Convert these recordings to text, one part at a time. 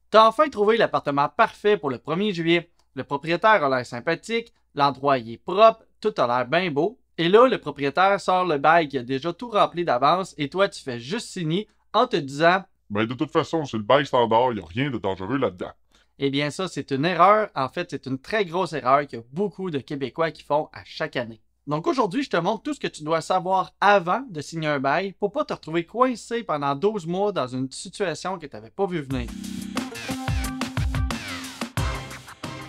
T'as enfin trouvé l'appartement parfait pour le 1er juillet. Le propriétaire a l'air sympathique, l'endroit y est propre, tout a l'air bien beau. Et là, le propriétaire sort le bail qui a déjà tout rempli d'avance et toi, tu fais juste signer en te disant Ben, de toute façon, c'est le bail standard, y a rien de dangereux là-dedans. eh bien ça, c'est une erreur. En fait, c'est une très grosse erreur qu'il y a beaucoup de Québécois qui font à chaque année. Donc aujourd'hui, je te montre tout ce que tu dois savoir avant de signer un bail pour pas te retrouver coincé pendant 12 mois dans une situation que tu n'avais pas vu venir.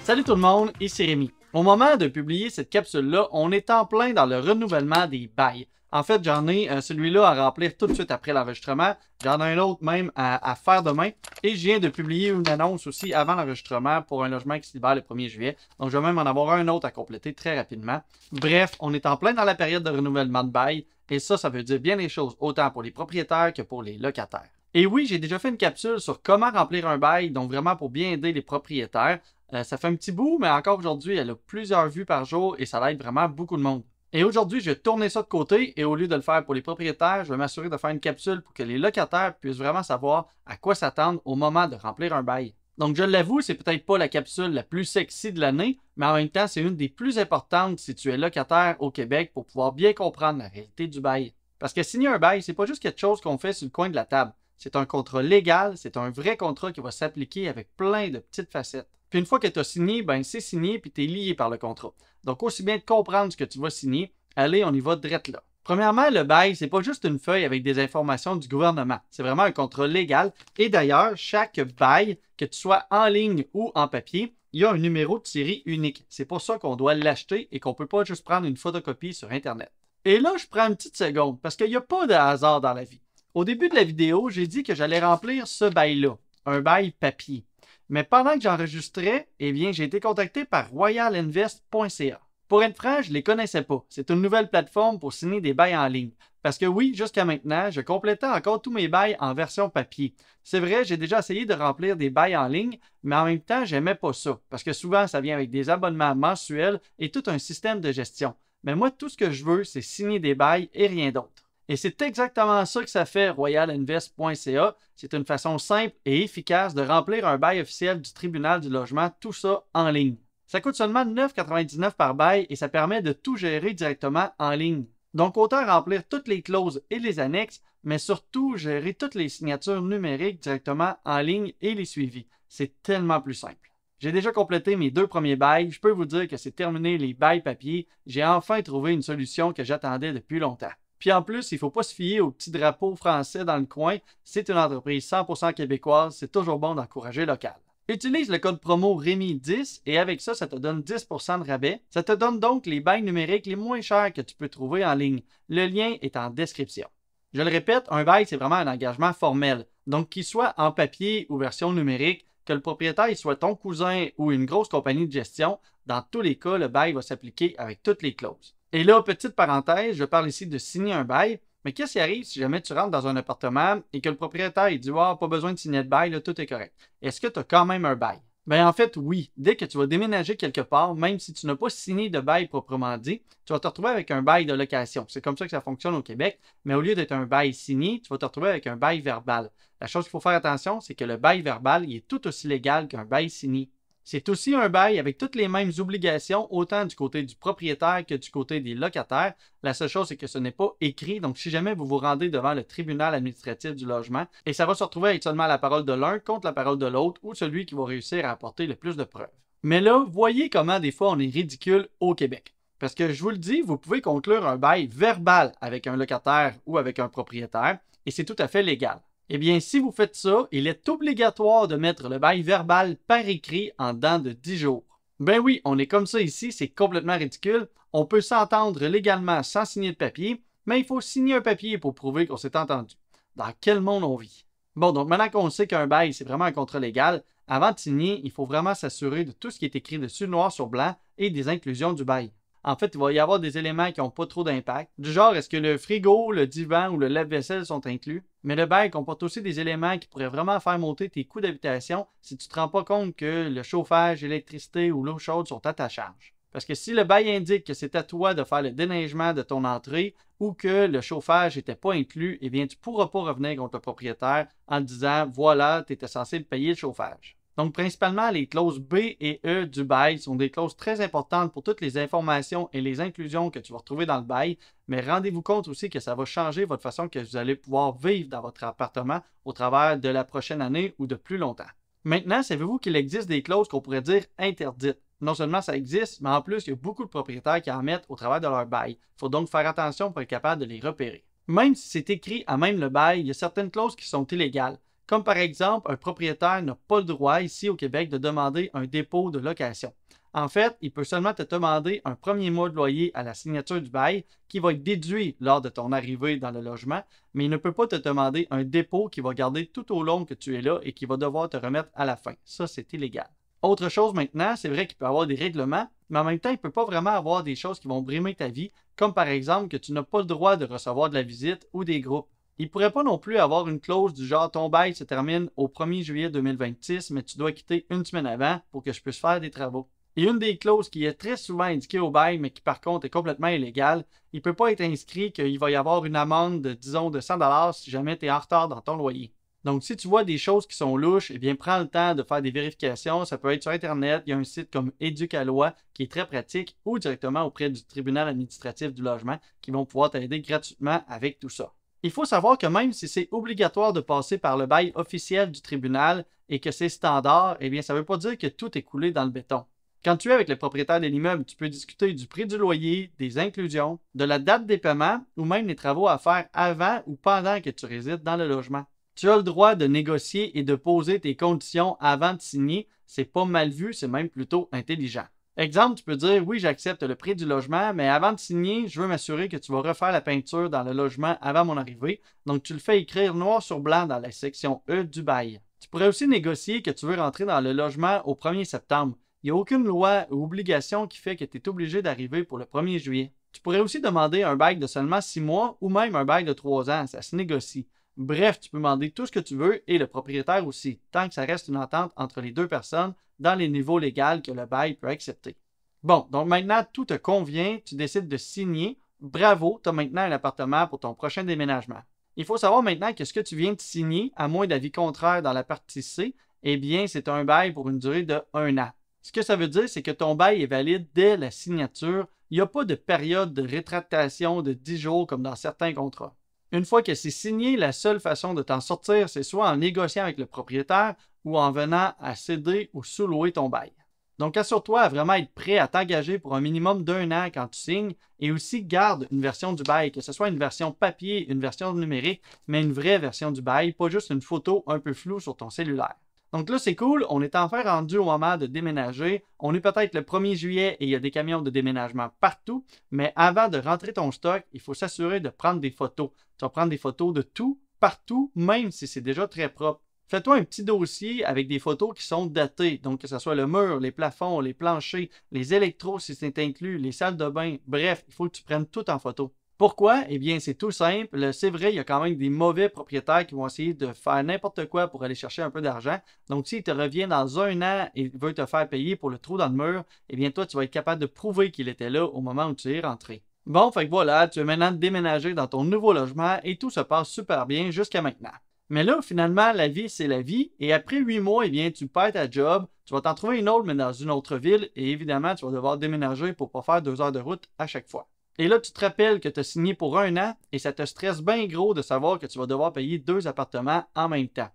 Salut tout le monde, ici Rémi. Au moment de publier cette capsule-là, on est en plein dans le renouvellement des bails. En fait, j'en ai celui-là à remplir tout de suite après l'enregistrement. J'en ai un autre même à faire demain. Et je viens de publier une annonce aussi avant l'enregistrement pour un logement qui se libère le 1er juillet. Donc, je vais même en avoir un autre à compléter très rapidement. Bref, on est en plein dans la période de renouvellement de bail. Et ça veut dire bien les choses, autant pour les propriétaires que pour les locataires. Et oui, j'ai déjà fait une capsule sur comment remplir un bail, donc vraiment pour bien aider les propriétaires. Ça fait un petit bout, mais encore aujourd'hui, elle a plusieurs vues par jour et ça aide vraiment beaucoup de monde. Et aujourd'hui, je vais tourner ça de côté et au lieu de le faire pour les propriétaires, je vais m'assurer de faire une capsule pour que les locataires puissent vraiment savoir à quoi s'attendre au moment de remplir un bail. Donc je l'avoue, c'est peut-être pas la capsule la plus sexy de l'année, mais en même temps, c'est une des plus importantes si tu es locataire au Québec pour pouvoir bien comprendre la réalité du bail. Parce que signer un bail, c'est pas juste quelque chose qu'on fait sur le coin de la table. C'est un contrat légal, c'est un vrai contrat qui va s'appliquer avec plein de petites facettes. Puis une fois que tu as signé, ben c'est signé puis tu es lié par le contrat. Donc aussi bien de comprendre ce que tu vas signer, allez, on y va direct là. Premièrement, le bail, c'est pas juste une feuille avec des informations du gouvernement. C'est vraiment un contrat légal. Et d'ailleurs, chaque bail, que tu sois en ligne ou en papier, il y a un numéro de série unique. C'est pour ça qu'on doit l'acheter et qu'on peut pas juste prendre une photocopie sur Internet. Et là, je prends une petite seconde parce qu'il n'y a pas de hasard dans la vie. Au début de la vidéo, j'ai dit que j'allais remplir ce bail-là, un bail papier. Mais pendant que j'enregistrais, eh bien, j'ai été contacté par royalinvest.ca. Pour être franc, je ne les connaissais pas. C'est une nouvelle plateforme pour signer des bails en ligne. Parce que oui, jusqu'à maintenant, je complétais encore tous mes bails en version papier. C'est vrai, j'ai déjà essayé de remplir des bails en ligne, mais en même temps, j'aimais pas ça. Parce que souvent, ça vient avec des abonnements mensuels et tout un système de gestion. Mais moi, tout ce que je veux, c'est signer des bails et rien d'autre. Et c'est exactement ça que ça fait royalinvest.ca. C'est une façon simple et efficace de remplir un bail officiel du tribunal du logement, tout ça en ligne. Ça coûte seulement 9,99 par bail et ça permet de tout gérer directement en ligne. Donc autant remplir toutes les clauses et les annexes, mais surtout gérer toutes les signatures numériques directement en ligne et les suivis. C'est tellement plus simple. J'ai déjà complété mes 2 premiers bails. Je peux vous dire que c'est terminé les bails papier. J'ai enfin trouvé une solution que j'attendais depuis longtemps. Puis en plus, il ne faut pas se fier au petit drapeau français dans le coin. C'est une entreprise 100% québécoise. C'est toujours bon d'encourager local. Utilise le code promo REMI10 et avec ça, ça te donne 10% de rabais. Ça te donne donc les bails numériques les moins chers que tu peux trouver en ligne. Le lien est en description. Je le répète, un bail, c'est vraiment un engagement formel. Donc, qu'il soit en papier ou version numérique, que le propriétaire soit ton cousin ou une grosse compagnie de gestion, dans tous les cas, le bail va s'appliquer avec toutes les clauses. Et là, petite parenthèse, je parle ici de signer un bail, mais qu'est-ce qui arrive si jamais tu rentres dans un appartement et que le propriétaire il dit oh, pas besoin de signer de bail, là, tout est correct. Est-ce que tu as quand même un bail? Ben en fait, oui. Dès que tu vas déménager quelque part, même si tu n'as pas signé de bail proprement dit, tu vas te retrouver avec un bail de location. C'est comme ça que ça fonctionne au Québec, mais au lieu d'être un bail signé, tu vas te retrouver avec un bail verbal. La chose qu'il faut faire attention, c'est que le bail verbal il est tout aussi légal qu'un bail signé. C'est aussi un bail avec toutes les mêmes obligations, autant du côté du propriétaire que du côté des locataires. La seule chose, c'est que ce n'est pas écrit. Donc, si jamais vous vous rendez devant le tribunal administratif du logement, et ça va se retrouver avec seulement la parole de l'un contre la parole de l'autre ou celui qui va réussir à apporter le plus de preuves. Mais là, voyez comment des fois on est ridicule au Québec. Parce que je vous le dis, vous pouvez conclure un bail verbal avec un locataire ou avec un propriétaire, et c'est tout à fait légal. Eh bien, si vous faites ça, il est obligatoire de mettre le bail verbal par écrit en dedans de 10 jours. Ben oui, on est comme ça ici, c'est complètement ridicule. On peut s'entendre légalement sans signer de papier, mais il faut signer un papier pour prouver qu'on s'est entendu. Dans quel monde on vit? Bon, donc maintenant qu'on sait qu'un bail, c'est vraiment un contrat légal, avant de signer, il faut vraiment s'assurer de tout ce qui est écrit dessus noir sur blanc et des inclusions du bail. En fait, il va y avoir des éléments qui n'ont pas trop d'impact. Du genre, est-ce que le frigo, le divan ou le lave-vaisselle sont inclus? Mais le bail comporte aussi des éléments qui pourraient vraiment faire monter tes coûts d'habitation si tu ne te rends pas compte que le chauffage, l'électricité ou l'eau chaude sont à ta charge. Parce que si le bail indique que c'est à toi de faire le déneigement de ton entrée ou que le chauffage n'était pas inclus, eh bien, tu ne pourras pas revenir contre le propriétaire en disant « Voilà, tu étais censé payer le chauffage ». Donc, principalement, les clauses B et E du bail sont des clauses très importantes pour toutes les informations et les inclusions que tu vas retrouver dans le bail, mais rendez-vous compte aussi que ça va changer votre façon que vous allez pouvoir vivre dans votre appartement au travers de la prochaine année ou de plus longtemps. Maintenant, savez-vous qu'il existe des clauses qu'on pourrait dire interdites? Non seulement ça existe, mais en plus, il y a beaucoup de propriétaires qui en mettent au travers de leur bail. Il faut donc faire attention pour être capable de les repérer. Même si c'est écrit à même le bail, il y a certaines clauses qui sont illégales. Comme par exemple, un propriétaire n'a pas le droit ici au Québec de demander un dépôt de location. En fait, il peut seulement te demander un premier mois de loyer à la signature du bail qui va être déduit lors de ton arrivée dans le logement, mais il ne peut pas te demander un dépôt qui va garder tout au long que tu es là et qui va devoir te remettre à la fin. Ça, c'est illégal. Autre chose maintenant, c'est vrai qu'il peut y avoir des règlements, mais en même temps, il ne peut pas vraiment avoir des choses qui vont brimer ta vie, comme par exemple que tu n'as pas le droit de recevoir de la visite ou des groupes. Il ne pourrait pas non plus avoir une clause du genre ton bail se termine au 1er juillet 2026, mais tu dois quitter une semaine avant pour que je puisse faire des travaux. Et une des clauses qui est très souvent indiquée au bail, mais qui par contre est complètement illégale, il ne peut pas être inscrit qu'il va y avoir une amende de, disons, de 100$ si jamais tu es en retard dans ton loyer. Donc, si tu vois des choses qui sont louches, eh bien, prends le temps de faire des vérifications. Ça peut être sur Internet. Il y a un site comme Éducaloi qui est très pratique ou directement auprès du tribunal administratif du logement qui vont pouvoir t'aider gratuitement avec tout ça. Il faut savoir que même si c'est obligatoire de passer par le bail officiel du tribunal et que c'est standard, eh bien, ça ne veut pas dire que tout est coulé dans le béton. Quand tu es avec le propriétaire de l'immeuble, tu peux discuter du prix du loyer, des inclusions, de la date des paiements ou même les travaux à faire avant ou pendant que tu résides dans le logement. Tu as le droit de négocier et de poser tes conditions avant de signer. C'est pas mal vu, c'est même plutôt intelligent. Exemple, tu peux dire oui, j'accepte le prix du logement, mais avant de signer, je veux m'assurer que tu vas refaire la peinture dans le logement avant mon arrivée. Donc, tu le fais écrire noir sur blanc dans la section E du bail. Tu pourrais aussi négocier que tu veux rentrer dans le logement au 1er septembre. Il n'y a aucune loi ou obligation qui fait que tu es obligé d'arriver pour le 1er juillet. Tu pourrais aussi demander un bail de seulement 6 mois ou même un bail de 3 ans, ça se négocie. Bref, tu peux demander tout ce que tu veux et le propriétaire aussi, tant que ça reste une entente entre les deux personnes dans les niveaux légaux que le bail peut accepter. Bon, donc maintenant tout te convient, tu décides de signer. Bravo, tu as maintenant un appartement pour ton prochain déménagement. Il faut savoir maintenant que ce que tu viens de signer, à moins d'avis contraire dans la partie C, eh bien, c'est un bail pour une durée de 1 an. Ce que ça veut dire, c'est que ton bail est valide dès la signature. Il n'y a pas de période de rétractation de 10 jours comme dans certains contrats. Une fois que c'est signé, la seule façon de t'en sortir, c'est soit en négociant avec le propriétaire ou en venant à céder ou sous-louer ton bail. Donc, assure-toi à vraiment être prêt à t'engager pour un minimum d'1 an quand tu signes et aussi garde une version du bail, que ce soit une version papier, une version numérique, mais une vraie version du bail, pas juste une photo un peu floue sur ton cellulaire. Donc là, c'est cool, on est enfin rendu au moment de déménager. On est peut-être le 1er juillet et il y a des camions de déménagement partout, mais avant de rentrer ton stock, il faut s'assurer de prendre des photos. Tu vas prendre des photos de tout, partout, même si c'est déjà très propre. Fais-toi un petit dossier avec des photos qui sont datées, donc que ce soit le mur, les plafonds, les planchers, les électros si c'est inclus, les salles de bain, bref, il faut que tu prennes tout en photo. Pourquoi? Eh bien, c'est tout simple. C'est vrai, il y a quand même des mauvais propriétaires qui vont essayer de faire n'importe quoi pour aller chercher un peu d'argent. Donc, s'il te revient dans 1 an et veut te faire payer pour le trou dans le mur, eh bien, toi, tu vas être capable de prouver qu'il était là au moment où tu es rentré. Bon, fait que voilà, tu es maintenant déménagé dans ton nouveau logement et tout se passe super bien jusqu'à maintenant. Mais là, finalement, la vie, c'est la vie. Et après 8 mois, eh bien, tu perds ta job, tu vas t'en trouver une autre, mais dans une autre ville. Et évidemment, tu vas devoir déménager pour ne pas faire 2 heures de route à chaque fois. Et là, tu te rappelles que tu as signé pour 1 an et ça te stresse bien gros de savoir que tu vas devoir payer 2 appartements en même temps.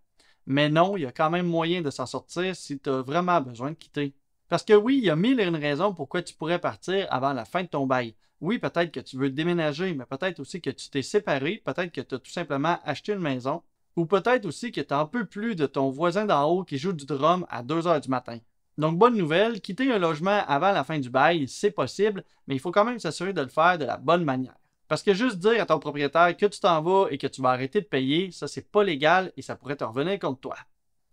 Mais non, il y a quand même moyen de s'en sortir si tu as vraiment besoin de quitter. Parce que oui, il y a 1001 raisons pourquoi tu pourrais partir avant la fin de ton bail. Oui, peut-être que tu veux déménager, mais peut-être aussi que tu t'es séparé, peut-être que tu as tout simplement acheté une maison, ou peut-être aussi que tu n'en peux plus de ton voisin d'en haut qui joue du drum à 2 heures du matin. Donc, bonne nouvelle, quitter un logement avant la fin du bail, c'est possible, mais il faut quand même s'assurer de le faire de la bonne manière. Parce que juste dire à ton propriétaire que tu t'en vas et que tu vas arrêter de payer, ça c'est pas légal et ça pourrait te revenir contre toi.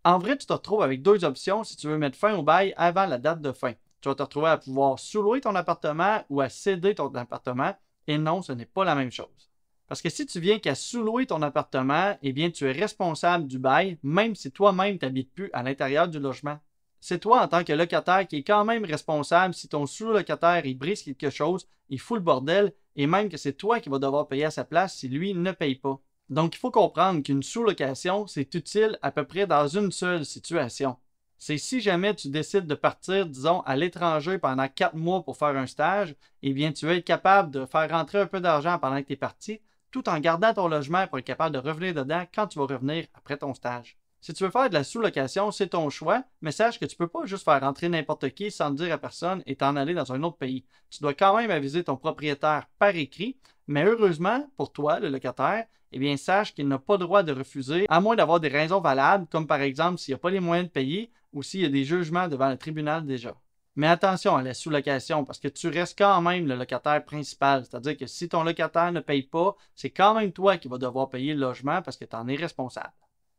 En vrai, tu te retrouves avec 2 options si tu veux mettre fin au bail avant la date de fin. Tu vas te retrouver à pouvoir sous-louer ton appartement ou à céder ton appartement, et non, ce n'est pas la même chose. Parce que si tu viens qu'à sous-louer ton appartement, eh bien tu es responsable du bail, même si toi-même tu n'habites plus à l'intérieur du logement. C'est toi en tant que locataire qui est quand même responsable si ton sous-locataire il brise quelque chose, il fout le bordel et même que c'est toi qui vas devoir payer à sa place si lui ne paye pas. Donc il faut comprendre qu'une sous-location, c'est utile à peu près dans une seule situation. C'est si jamais tu décides de partir, disons, à l'étranger pendant 4 mois pour faire un stage, eh bien tu vas être capable de faire rentrer un peu d'argent pendant que tu es parti, tout en gardant ton logement pour être capable de revenir dedans quand tu vas revenir après ton stage. Si tu veux faire de la sous-location, c'est ton choix, mais sache que tu ne peux pas juste faire rentrer n'importe qui sans le dire à personne et t'en aller dans un autre pays. Tu dois quand même aviser ton propriétaire par écrit, mais heureusement, pour toi, le locataire, eh bien sache qu'il n'a pas le droit de refuser, à moins d'avoir des raisons valables, comme par exemple s'il n'y a pas les moyens de payer ou s'il y a des jugements devant le tribunal déjà. Mais attention à la sous-location, parce que tu restes quand même le locataire principal, c'est-à-dire que si ton locataire ne paye pas, c'est quand même toi qui vas devoir payer le logement parce que tu en es responsable.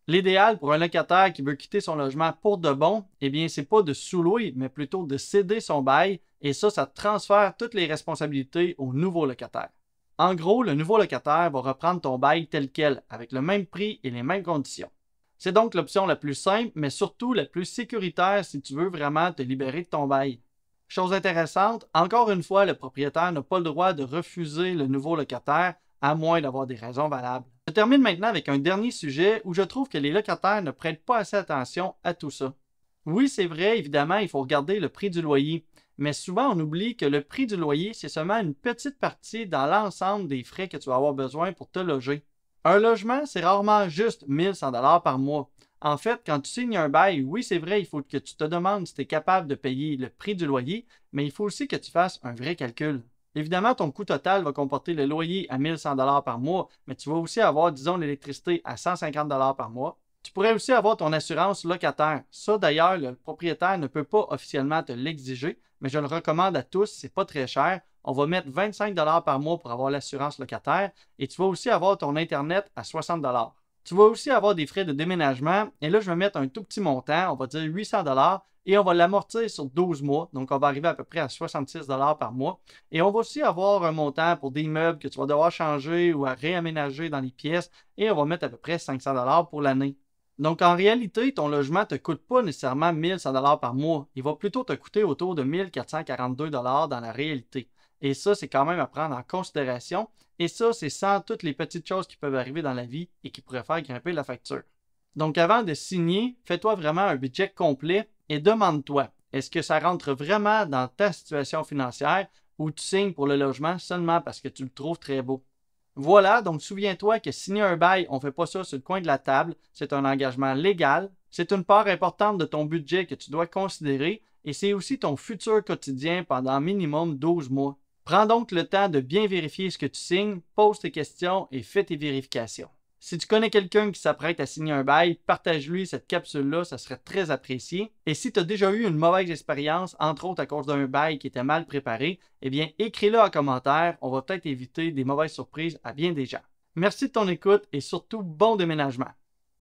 L'idéal pour un locataire qui veut quitter son logement pour de bon, eh bien, c'est pas de sous-louer, mais plutôt de céder son bail, et ça transfère toutes les responsabilités au nouveau locataire. En gros, le nouveau locataire va reprendre ton bail tel quel, avec le même prix et les mêmes conditions. C'est donc l'option la plus simple, mais surtout la plus sécuritaire si tu veux vraiment te libérer de ton bail. Chose intéressante, encore une fois, le propriétaire n'a pas le droit de refuser le nouveau locataire, à moins d'avoir des raisons valables. Je termine maintenant avec un dernier sujet où je trouve que les locataires ne prêtent pas assez attention à tout ça. Oui, c'est vrai, évidemment, il faut regarder le prix du loyer, mais souvent on oublie que le prix du loyer, c'est seulement une petite partie dans l'ensemble des frais que tu vas avoir besoin pour te loger. Un logement, c'est rarement juste 1100 $ par mois. En fait, quand tu signes un bail, oui, c'est vrai, il faut que tu te demandes si tu es capable de payer le prix du loyer, mais il faut aussi que tu fasses un vrai calcul. Évidemment, ton coût total va comporter le loyer à 1100 $ par mois, mais tu vas aussi avoir, disons, l'électricité à 150 $ par mois. Tu pourrais aussi avoir ton assurance locataire. Ça, d'ailleurs, le propriétaire ne peut pas officiellement te l'exiger, mais je le recommande à tous, c'est pas très cher. On va mettre 25 $ par mois pour avoir l'assurance locataire et tu vas aussi avoir ton Internet à 60 $. Tu vas aussi avoir des frais de déménagement et là, je vais mettre un tout petit montant, on va dire 800 $ et on va l'amortir sur 12 mois. Donc, on va arriver à peu près à 66 $ par mois. Et on va aussi avoir un montant pour des meubles que tu vas devoir changer ou à réaménager dans les pièces et on va mettre à peu près 500 $ pour l'année. Donc, en réalité, ton logement ne te coûte pas nécessairement 1100 $ par mois. Il va plutôt te coûter autour de 1442 $ dans la réalité. Et ça, c'est quand même à prendre en considération. Et ça, c'est sans toutes les petites choses qui peuvent arriver dans la vie et qui pourraient faire grimper la facture. Donc, avant de signer, fais-toi vraiment un budget complet et demande-toi, est-ce que ça rentre vraiment dans ta situation financière ou tu signes pour le logement seulement parce que tu le trouves très beau? Voilà, donc souviens-toi que signer un bail, on ne fait pas ça sur le coin de la table, c'est un engagement légal, c'est une part importante de ton budget que tu dois considérer et c'est aussi ton futur quotidien pendant minimum 12 mois. Prends donc le temps de bien vérifier ce que tu signes, pose tes questions et fais tes vérifications. Si tu connais quelqu'un qui s'apprête à signer un bail, partage-lui cette capsule-là, ça serait très apprécié. Et si tu as déjà eu une mauvaise expérience, entre autres à cause d'un bail qui était mal préparé, eh bien écris-le en commentaire, on va peut-être éviter des mauvaises surprises à bien des gens. Merci de ton écoute et surtout bon déménagement.